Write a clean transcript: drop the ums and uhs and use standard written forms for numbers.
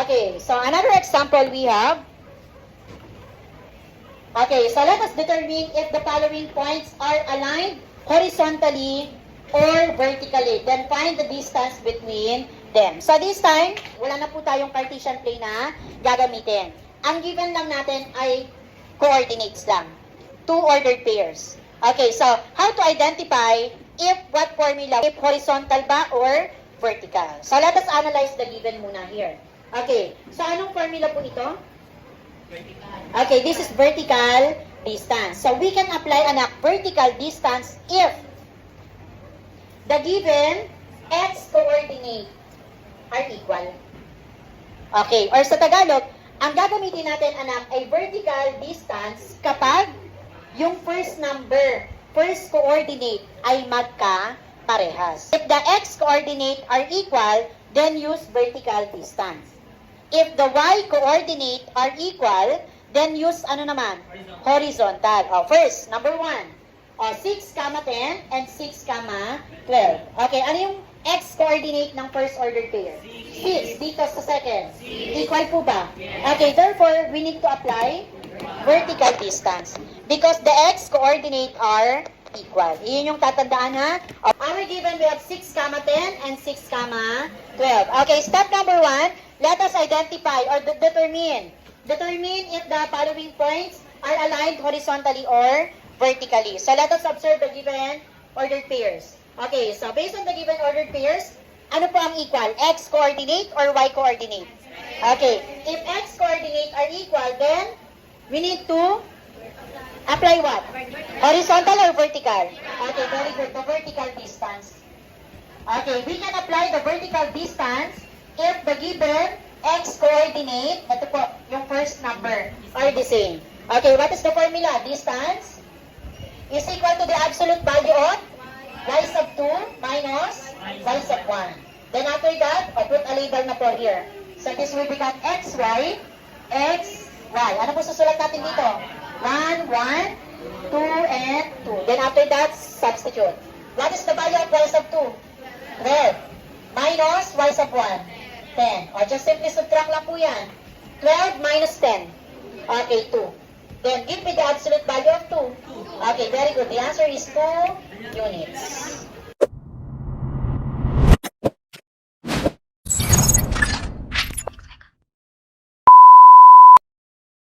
Okay, so another example we have. Okay, so let us determine if the following points are aligned horizontally or vertically. Then find the distance between them. So this time, wala na po tayong Cartesian plane na gagamitin. Ang given lang natin ay coordinates lang. Two ordered pairs. Okay, so how to identify if what formula, if horizontal ba or vertical. So let us analyze the given muna here. Okay, so anong formula po ito? Okay, this is vertical distance. So we can apply anak vertical distance if the given x coordinate are equal. Okay, or sa Tagalog, ang gagamitin natin anak ay vertical distance kapag yung first number, first coordinate ay magka-parehas. If the x coordinate are equal, then use vertical distance. If the y-coordinate are equal, then use ano naman? Horizontal. First, number 1. 6, 10, and 6, 12. Okay, ano yung x-coordinate ng first order pair? 6. Dito sa second. Equal po ba? Okay, therefore, we need to apply vertical distance. Because the x-coordinate are equal. Iyon yung tatandaan ha. Our given, we have 6, 10, and 6, 12. Okay, step number 1. Let us identify or determine if the following points are aligned horizontally or vertically. So let us observe the given ordered pairs. Okay, so based on the given ordered pairs, ano po ang equal? X coordinate or Y coordinate? Okay, if X coordinate are equal, then we need to apply what? Horizontal or vertical? Okay, very good. The vertical distance. Okay, we can apply the vertical distance if the given x coordinate, ito po, yung first number, are the same. Okay, what is the formula? Distance is equal to the absolute value of y sub 2 minus y sub 1. Then after that, I put a label na po here. So this will become xy, xy. Ano po susulat natin dito? 1, 1, 2, and 2. Then after that, substitute. What is the value of y sub 2? 12. Minus y sub 1. 10. O, just simply subtract lang po yan. 12 minus 10. Okay, 2. Then, give me the absolute value of 2. Okay, very good. The answer is 2 units.